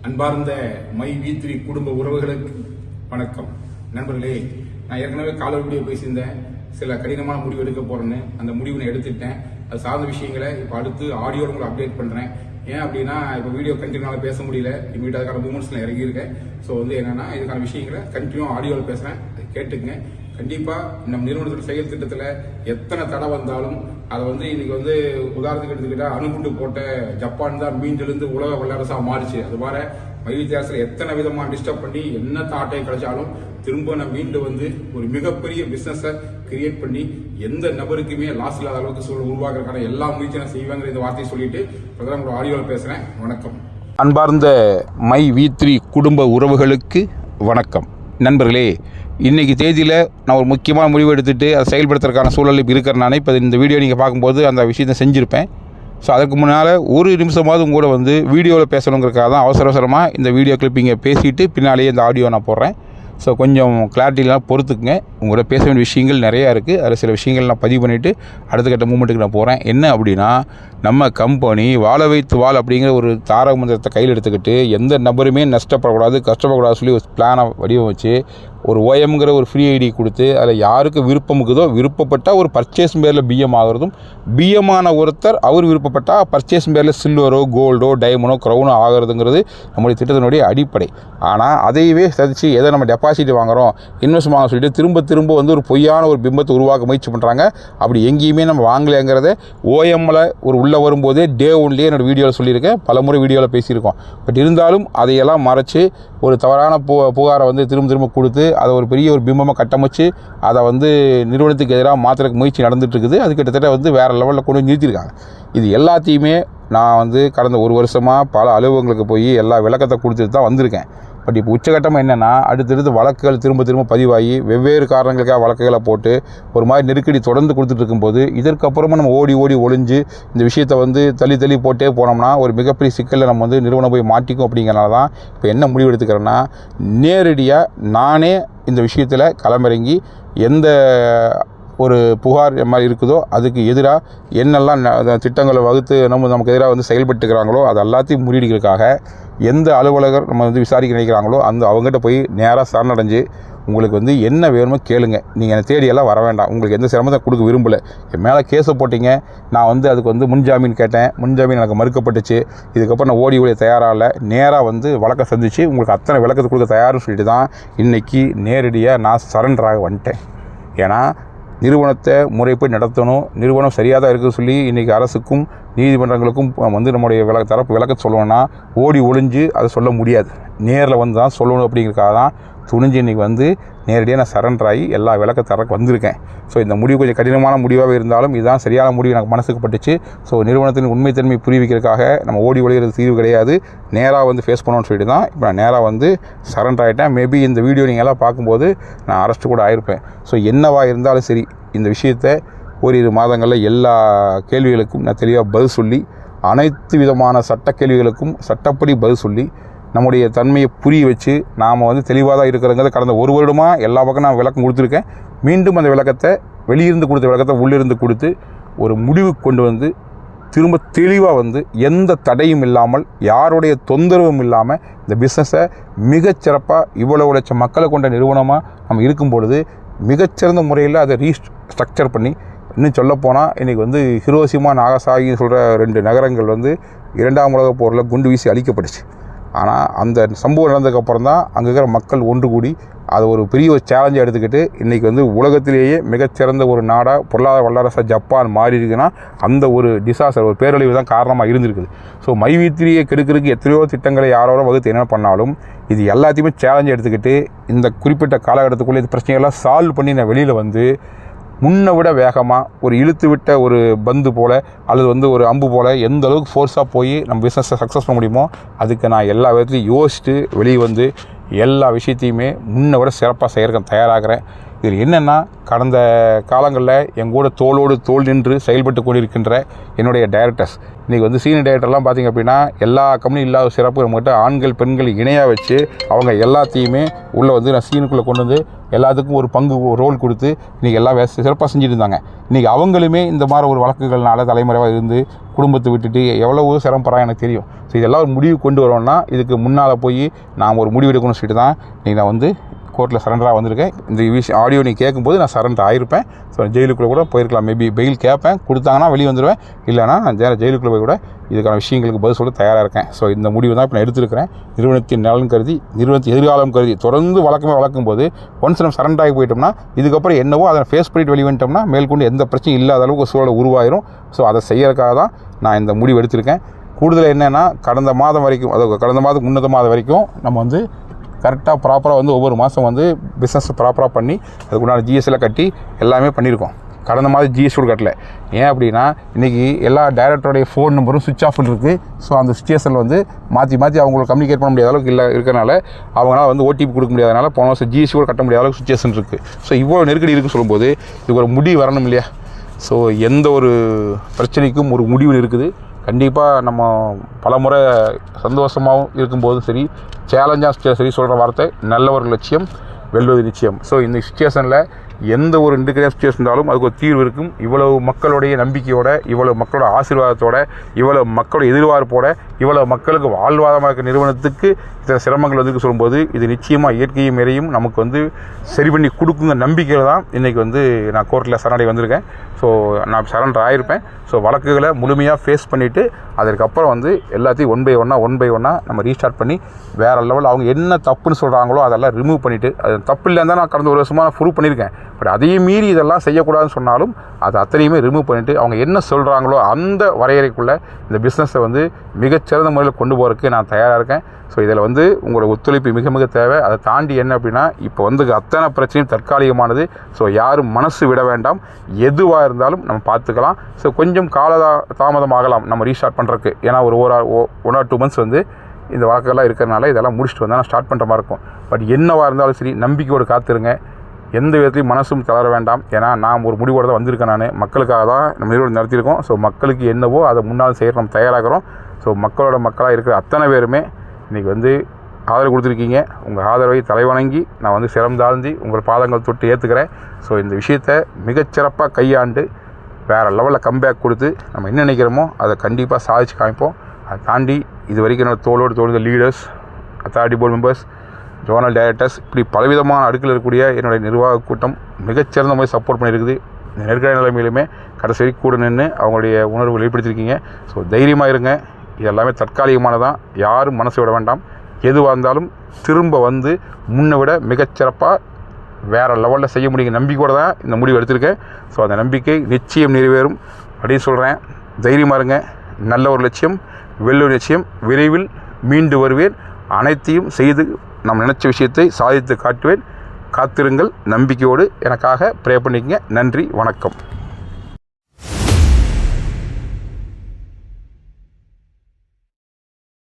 அன்பார்ந்த my V3 குடும்ப உறவுகளுக்கு வணக்கம். நண்பர்களே, நான் ஏற்கனவே காலர் வீடியோ பேசியிருந்தேன். சில கடினமான முடிவு எடுக்க போறேன்னு அந்த முடிவு நான் எடுத்துட்டேன். அது சார்ந்த விஷயங்களை இப்போ அடுத்து ஆடியோ உங்களை அப்டேட் பண்றேன். ஏன் அப்படின்னா இப்போ வீடியோ கண்டினியூவாக பேச முடியல, இமீடியட் அதுக்கான மூமெண்ட்ஸ்ல இறங்கியிருக்கேன். ஸோ என்னன்னா இதுக்கான விஷயங்களை கண்டினியூ ஆடியோவில் பேசுறேன், கேட்டுங்க. கண்டிப்பா நம்ம நிறுவனத்தோட செயல் திட்டத்துல எத்தனை தடை வந்தாலும் அதை இன்னைக்கு உதாரணத்துக்கு எடுத்துக்கிட்டா அணுகுண்டு போட்ட ஜப்பான் தான் மீண்டெழுந்து உலக வல்லரசா மாறிச்சு. அது மாதிரி மைவித்தியாசத்துல எத்தனை விதமா டிஸ்டர்ப் பண்ணி என்ன தாட்டை கிடைச்சாலும் திரும்ப நான் மீண்டு ஒரு மிகப்பெரிய பிசினஸ கிரியேட் பண்ணி எந்த நபருக்குமே லாஸ் இல்லாத அளவுக்கு சூழல் உருவாக்குறதுக்கான எல்லா முயற்சியும் செய்வாங்கிற இந்த வார்த்தையை சொல்லிட்டு உங்களோட ஆடியோவில் பேசுறேன். வணக்கம். அன்பார்ந்த மை V3 குடும்ப உறவுகளுக்கு வணக்கம். நண்பர்களே, இன்றைக்கி தேதியில் நான் ஒரு முக்கியமான முடிவு எடுத்துகிட்டு அதை செயல்படுத்துறதுக்கான சூழல் இப்போ இருக்கிறனால இப்போ இந்த வீடியோ நீங்கள் பார்க்கும்போது அந்த விஷயத்தை செஞ்சுருப்பேன். ஸோ அதுக்கு முன்னால் ஒரு நிமிஷமாவது கூட வீடியோவில் பேசணுங்கிறதுக்காக தான் அவசரமாக இந்த வீடியோ கிளிப்பிங்கை பேசிவிட்டு பின்னாலேயே இந்த ஆடியோ நான் போடுறேன். ஸோ கொஞ்சம் கிளாரிட்டிலாம் பொறுத்துக்குங்க. உங்களோட பேச வேண்டிய விஷயங்கள் நிறையா இருக்குது. அதில் சில விஷயங்கள் நான் பதிவு பண்ணிவிட்டு அடுத்த கட்ட மூமெண்ட்டுக்கு நான் போகிறேன். என்ன அப்படின்னா, நம்ம கம்பெனி வாழ வைத்து வாழ் அப்படிங்கிற ஒரு தாரக மந்திரத்தை கையில் எடுத்துக்கிட்டு எந்த நபருமே நஷ்டப்படக்கூடாது, கஷ்டப்படக்கூடாது சொல்லி ஒரு பிளானை வடிவமைச்சு ஒரு ஓஎம்ங்கிற ஒரு ஃப்ரீ ஐடி கொடுத்து அதில் யாருக்கு விருப்பம் இருக்குதோ விருப்பப்பட்டால் ஒரு பர்ச்சேஸ் பேரில் பிஎம் ஆகிறதும், பிஎம்மான ஒருத்தர் அவர் விருப்பப்பட்டால் பர்ச்சேஸ் பேரில் சில்வரோ கோல்டோ டைமண்டோ க்ரௌனோ ஆகிறதுங்கிறது நம்முடைய திட்டத்தினுடைய அடிப்படை. ஆனால் அதையவே சதிச்சு எதை நம்ம டெபாசிட் வாங்குகிறோம், இன்வெஸ்ட் வாங்க சொல்லிட்டு திரும்ப ஒரு பொய்யான ஒரு பிம்பத்தை உருவாக்க முயற்சி பண்ணுறாங்க. அப்படி எங்கேயுமே நம்ம வாங்கலைங்கிறத ஓஎம்மில் ஒரு உள்ளே வரும்போதே டே ஒன்லேயே என்னோடய வீடியோவில் சொல்லியிருக்கேன், பல முறை வீடியோவில் பேசியிருக்கோம். பட் இருந்தாலும் அதையெல்லாம் மறைச்சி ஒரு தவறான புகாரை திரும்ப கொடுத்து அதை ஒரு பெரிய ஒரு பிம்பமாக கட்டமைச்சு அதை நிறுவனத்துக்கு எதிராக மாற்றுறதுக்கு முயற்சி நடந்துட்டு இருக்குது. அது கிட்டத்தட்ட வேறு லெவலில் கொண்டு நிறுத்தியிருக்காங்க. இது எல்லாத்தையுமே நான் கடந்த ஒரு வருஷமாக பல அலுவலகங்களுக்கு போய் எல்லா விளக்கத்தை கொடுத்துட்டு தான் வந்திருக்கேன். பட் இப்போ உச்சகட்டமாக என்னென்னா, அடுத்தடுத்து வழக்குகள் திரும்ப பதிவாகி வெவ்வேறு காரணங்களுக்காக வழக்குகளை போட்டு ஒரு மாதிரி நெருக்கடி தொடர்ந்து கொடுத்துட்டு இருக்கும்போது இதற்கப்புறமா நம்ம ஓடி ஒளிஞ்சு இந்த விஷயத்தை தள்ளி போட்டே போனோம்னா ஒரு மிகப்பெரிய சிக்கலில் நம்ம நிறுவனம் போய் மாட்டிக்கும். அப்படிங்கிறனால தான் இப்போ என்ன முடிவு எடுத்துக்கிறேன்னா, நேரடியாக நானே இந்த விஷயத்தில் களமிறங்கி எந்த ஒரு புகார் மாதிரி இருக்குதோ அதுக்கு எதிராக என்னெல்லாம் திட்டங்களை வகுத்து நமக்கு எதிராக செயல்பட்டுக்கிறாங்களோ அது எல்லாத்தையும் முறியடிக்கிறதுக்காக எந்த அலுவலகர் நம்ம விசாரிக்க நினைக்கிறாங்களோ அவங்ககிட்ட போய் நேராக சரணடைஞ்சு உங்களுக்கு என்ன வேணுமோ கேளுங்க, நீங்கள் என்னை தேடியெல்லாம் வர வேண்டாம், உங்களுக்கு எந்த சிரமத்தை கொடுக்க விரும்பலை, என் மேலே கேஸை போட்டிங்க, நான் அதுக்கு முன்ஜாமீன் கேட்டேன், முன்ஜாமீன் எனக்கு மறுக்கப்பட்டுச்சு, இதுக்கப்புறம் நான் ஓடி தயாராகல, நேராக வழக்கை சந்தித்து உங்களுக்கு அத்தனை விளக்கத்தை கொடுக்க தயார்னு சொல்லிட்டு தான் இன்றைக்கி நேரடியாக நான் சரண்டராக வந்துட்டேன். ஏன்னா நிறுவனத்தை முறைப்படி நடத்தணும், நிறுவனம் சரியாக தான் இருக்குன்னு சொல்லி இன்றைக்கி அரசுக்கும் நீதிமன்றங்களுக்கும் நம்முடைய தரப்பு விளக்கத்தை சொல்லணும்னா ஓடி ஒளிஞ்சு அதை சொல்ல முடியாது, நேரில் தான் சொல்லணும். அப்படிங்கிறதுக்காக தான் துணிஞ்சு இன்றைக்கி நேரடியாக நான் சரண்டர் ஆகி எல்லா விளக்கத்தரக்கு வந்திருக்கேன். ஸோ இந்த முடிவு கொஞ்சம் கடினமான முடிவாக இருந்தாலும் இதுதான் சரியான முடிவு எனக்கு மனசுக்கு பட்டுச்சு. ஸோ நிறுவனத்தின் உண்மைத்தன்மை புரிவிக்கிறதுக்காக நம்ம ஓடி ஒளிகிறது தீர்வு கிடையாது, நேராக ஃபேஸ் பண்ணணும்னு சொல்லிட்டு தான் இப்போ நான் நேராக சரண்டர் ஆகிட்டேன். மேபி இந்த வீடியோ நீங்கள் எல்லாம் பார்க்கும்போது நான் அரெஸ்ட் கூட ஆகிருப்பேன். ஸோ என்னவா இருந்தாலும் சரி, இந்த விஷயத்தை ஓரிரு மாதங்களில் எல்லா கேள்விகளுக்கும் நான் தெளிவாக பதில் சொல்லி, அனைத்து விதமான சட்ட கேள்விகளுக்கும் சட்டப்படி பதில் சொல்லி நம்முடைய தன்மையை புரிய வச்சு நாம் தெளிவாக தான் இருக்கிறங்கிறத கடந்த ஒரு வருடமாக எல்லா பக்கம் நான் விளக்கம் கொடுத்துருக்கேன். மீண்டும் அந்த விளக்கத்தை வெளியிருந்து கொடுத்த விளக்கத்தை உள்ளிருந்து கொடுத்து ஒரு முடிவுக்கு கொண்டு திரும்ப தெளிவாக எந்த தடையும் இல்லாமல் யாருடைய தொந்தரவும் இல்லாமல் இந்த பிஸ்னஸை மிகச்சிறப்பாக இவ்வளவு லட்சம் மக்களை கொண்ட நிறுவனமாக நம்ம இருக்கும் பொழுது மிகச்சிறந்த முறையில் அதை ரீஸ்ட்ரக்சர் பண்ணி, இன்னும் சொல்லப்போனால் இன்றைக்கி ஹிரோஷிமா நாகசாகி சொல்கிற 2 நகரங்கள் இரண்டாம் உலகப் போரில் குண்டு வீசி அழிக்கப்பட்டுச்சு. ஆனால் அந்த சம்பவம் நடந்ததுக்கப்புறம் தான் அங்கே இருக்கிற மக்கள் ஒன்று கூடி அதை ஒரு பெரிய சேலஞ்சை எடுத்துக்கிட்டு இன்றைக்கி உலகத்திலேயே மிகச்சிறந்த ஒரு நாடாக பொருளாதார வல்லரசாக ஜப்பான் மாறி இருக்குன்னா அந்த ஒரு டிசாஸ்டர், ஒரு பேரழிவு தான் காரணமாக இருந்திருக்குது. ஸோ மை V3 கெடுக்கிறதுக்கு எத்தனையோ திட்டங்களை யாரோட வகுத்து என்ன பண்ணாலும் இது எல்லாத்தையுமே சேலஞ்சை எடுத்துக்கிட்டு இந்த குறிப்பிட்ட காலகட்டத்துக்குள்ளே இது பிரச்சனைகள்லாம் சால்வ் பண்ணி நான் வெளியில் முன்னை விட வேகமாக ஒரு இழுத்து விட்ட ஒரு பந்து போல் அல்லது ஒரு அம்பு போல் எந்த அளவுக்கு ஃபோர்ஸாக போய் நம்ம பிஸ்னஸை சக்ஸஸ் பண்ண முடியுமோ அதுக்கு நான் எல்லா விதத்துலையும் யோசிச்சுட்டு வெளியே எல்லா விஷயத்தையுமே முன்னை விட சிறப்பாக செய்கிறதுக்கு தயாராகிறேன். இதில் என்னென்னா, கடந்த காலங்களில் எங்கூட தோளோடு தோள் நின்று செயல்பட்டு கொண்டிருக்கின்ற என்னுடைய டைரக்டர்ஸ், இன்றைக்கி வந்து சீனியர் டைரக்டர்லாம் பார்த்திங்க அப்படின்னா எல்லா கம்பெனியும் இல்லாத சிறப்பு நம்மகிட்ட ஆண்கள் பெண்கள் இணையாக வச்சு அவங்க எல்லாத்தையுமே உள்ளே வந்து நான் சீனுக்குள்ளே கொண்டு வந்து எல்லாத்துக்கும் ஒரு பங்கு ரோல் கொடுத்து இன்றைக்கி எல்லாம் சிறப்பாக செஞ்சுட்டு இருந்தாங்க. இன்றைக்கி அவங்களுமே இந்த மாதிரி ஒரு வழக்குகள்னால தலைமுறையாக இருந்து குடும்பத்தை விட்டுட்டு எவ்வளவோ சிரமப்படுறாங்க எனக்கு தெரியும். ஸோ இதெல்லாம் ஒரு முடிவு கொண்டு வரோன்னா இதுக்கு முன்னால் போய் நான் ஒரு முடிவு எடுக்கணும்னு சொல்லிட்டு தான் இன்றைக்கி நான் வந்து கோர்ட்டில் சரண்டராக வந்திருக்கேன். இந்த விஷயம் ஆடியோ நீ கேட்கும்போது நான் சரண்டர் ஆகிருப்பேன். ஸோ ஜெயிலுக்குள்ளே கூட போயிருக்கலாம், மேபி பெயில் கேட்பேன், கொடுத்தாங்கன்னா வெளியே வந்துடுவேன். இல்லைனா நான் ஜெயிலுக்குள்ளே போய் கூட இதுக்கான விஷயங்களுக்கு பதில் சொல்ல தயாராக இருக்கேன். ஸோ இந்த முடிவு தான் இப்போ நான் எடுத்துருக்கிறேன். நிறுவனத்தின் நலன் கருதி, நிறுவனத்தின் எதிர்காலம் கருதி தொடர்ந்து வளர்க்கும் போது ஒன்ஸ் நம்ம சரண்டர் ஆகி போயிட்டோம்னா இதுக்கப்புறம் என்னவோ அதை ஃபேஸ் பண்ணிட்டு வெளியே வந்துட்டோம்னா மேற்கொண்டு எந்த பிரச்சனையும் இல்லாத அளவுக்கு சூழல் உருவாயிரும். ஸோ அதை செய்யறதுக்காக தான் நான் இந்த முடிவு எடுத்திருக்கேன். கூடுதல் என்னென்னா, கடந்த மாதம் வரைக்கும், அதாவது கடந்த மாதம் முன்னத மாதம் வரைக்கும் நம்ம வந்து கரெக்டாக ப்ராப்பராக வந்து ஒவ்வொரு மாதம் வந்து பிஸ்னஸ் ப்ராப்பராக பண்ணி அதுக்குண்டான ஜிஎஸ்டியில் கட்டி எல்லாமே பண்ணியிருக்கோம். கடந்த மாதம் ஜிஎஸ்டி கட்டல. ஏன் அப்படின்னா, இன்றைக்கி எல்லா டைரக்டருடைய ஃபோன் நம்பரும் சுவிட்ச் ஆஃப் இருக்குது. ஸோ அந்த சுச்சுவேஷனில் வந்து மாற்றி அவங்களுக்கு கம்யூனிகேட் பண்ண முடியாத அளவுக்கு இருக்கிறனால அவங்களால வந்து ஓடிபி கொடுக்க முடியாதனால போன வருஷம் ஜிஎஸ்டி கூட கட்ட முடியாத அளவுக்கு சுச்சுவேஷன் இருக்குது. ஸோ இவ்வளோ நெருக்கடி இருக்குன்னு சொல்லும்போது இதுக்கு ஒரு முடிவு வரணும் இல்லையா? ஸோ எந்த ஒரு பிரச்சனைக்கும் ஒரு முடிவு இருக்குது. கண்டிப்பாக நம்ம பல முறை சந்தோஷமாகவும் இருக்கும்போதும் சரி, சேலஞ்சாக சரி சொல்கிற வார்த்தை நல்ல ஒரு லட்சியம் வெல்வது நிச்சயம். ஸோ இந்த சுச்சுவேஷனில் எந்த ஒரு இன்டிகிரேட் சுச்சுவேஷன் இருந்தாலும் அதுக்கு ஒரு தீர்வு இருக்கும். இவ்வளவு மக்களுடைய நம்பிக்கையோட, இவ்வளவு மக்களோட ஆசீர்வாதத்தோட, இவ்வளவு மக்களோட எதிர்பார்ப்போட, இவ்வளவு மக்களுக்கு வாழ்வாதாரமாக இருக்க நிறுவனத்துக்கு இத்தனை சிரமங்கள் வந்து சொல்லும்போது இது நிச்சயமாக இயற்கையும் இறையும் நமக்கு வந்து சரி பண்ணி கொடுக்குங்க நம்பிக்கையில் தான் இன்றைக்கி வந்து நான் கோர்ட்டில் சரணடை வந்திருக்கேன். ஸோ நான் சரண்டர் ஆகிருப்பேன். ஸோ வழக்குகளை முழுமையாக ஃபேஸ் பண்ணிவிட்டு அதற்கப்புறம் வந்து எல்லாத்தையும் ஒன் பை ஒன்னாக நம்ம ரீஸ்டார்ட் பண்ணி வேறு லெவலில் அவங்க என்ன தப்புன்னு சொல்கிறாங்களோ அதெல்லாம் ரிமூவ் பண்ணிவிட்டு, அது தப்பு இல்லைன்னு தான் நான் கடந்த ஒரு வருஷமாக நான் ப்ரூவ் பண்ணியிருக்கேன். பட் அதையும் மீறி இதெல்லாம் செய்யக்கூடாதுன்னு சொன்னாலும் அது அத்தனையுமே ரிமூவ் பண்ணிவிட்டு அவங்க என்ன சொல்கிறாங்களோ அந்த வரையறைக்குள்ளே இந்த பிஸ்னஸை வந்து மிகச்சிறந்த முறையில் கொண்டு போகிறதுக்கு நான் தயாராக இருக்கேன். ஸோ இதில் வந்து உங்களோட ஒத்துழைப்பு மிக மிக தேவை. அதை தாண்டி என்ன அப்படின்னா, இப்போ வந்து அத்தனை பிரச்சனையும் தற்காலிகமானது. ஸோ யாரும் மனசு விட வேண்டாம். எதுவாக இருந்தாலும் நம்ம பார்த்துக்கலாம். ஸோ கொஞ்சம் தாமதம் ஆகலாம் நம்ம ரீஸ்டார்ட் பண்ணுறதுக்கு. ஏன்னா ஒரு 1 or 2 months வந்து இந்த வழக்கெல்லாம் இருக்கிறனால இதெல்லாம் முடிச்சுட்டு வந்தால் நான் ஸ்டார்ட் பண்ணுற மாதிரி இருக்கும். பட் என்னவாக இருந்தாலும் சரி நம்பிக்கையோடு காத்துருங்க. எந்த விதத்துலையும் மனசும் தளர வேண்டாம். ஏன்னா நான் ஒரு முடிவோடு தான் வந்திருக்கேன். நான் மக்களுக்காக தான் நம்ம நிறுவனம் நடத்தியிருக்கோம். ஸோ மக்களுக்கு என்னவோ அதை முன்னால் செய்ய நம்ம தயாராகிறோம். ஸோ மக்களாக இருக்கிற அத்தனை பேருமே இன்றைக்கி வந்து ஆதரவு கொடுத்துருக்கீங்க. உங்கள் ஆதரவை தலைவணங்கி நான் வந்து சிரம் தாழ்ந்தி உங்கள் பாதங்கள் தொட்டு ஏற்றுக்கிறேன். ஸோ இந்த விஷயத்தை மிகச்சிறப்பாக கையாண்டு வேறு லெவலில் கம்பேக் கொடுத்து நம்ம என்ன நினைக்கிறோமோ அதை கண்டிப்பாக சாதிச்சு காமிப்போம். அதை தாண்டி இது வரைக்கும் என்னோடய தோளோடு leaders, authority board members, zonal directors, இப்படி பலவிதமான அடுக்கில் இருக்கக்கூடிய என்னுடைய நிர்வாக கூட்டம் மிகச்சிறந்த முறை சப்போர்ட் பண்ணியிருக்குது. இந்த நெருக்கடி நிலைமையிலுமே கடைசி வரைக்கும் கூட நின்று அவங்களுடைய உணர்வு வெளிப்படுத்தியிருக்கீங்க. ஸோ தைரியமாக இருங்க. இது எல்லாமே தற்காலிகமானதான். யாரும் மனசு விட வேண்டாம். எதுவாக இருந்தாலும் திரும்ப வந்து முன்னை விட மிகச்சிறப்பாக வேறு லெவலில் செய்ய முடியுங்க நம்பிக்கையோடு தான் இந்த முடிவு எடுத்திருக்கேன். ஸோ அந்த நம்பிக்கை நிச்சயம் நிறைவேறும் அப்படின்னு சொல்கிறேன். தைரியமாக இருங்க. நல்ல ஒரு லட்சியம், வெல்லும் நிச்சயம். விரைவில் மீண்டு வருவேன். அனைத்தையும் செய்து நம்ம நினச்ச விஷயத்தை சாதித்து காட்டுவேன். காத்திருங்கள். நம்பிக்கையோடு எனக்காக ப்ரே பண்ணிக்கங்க. நன்றி, வணக்கம்.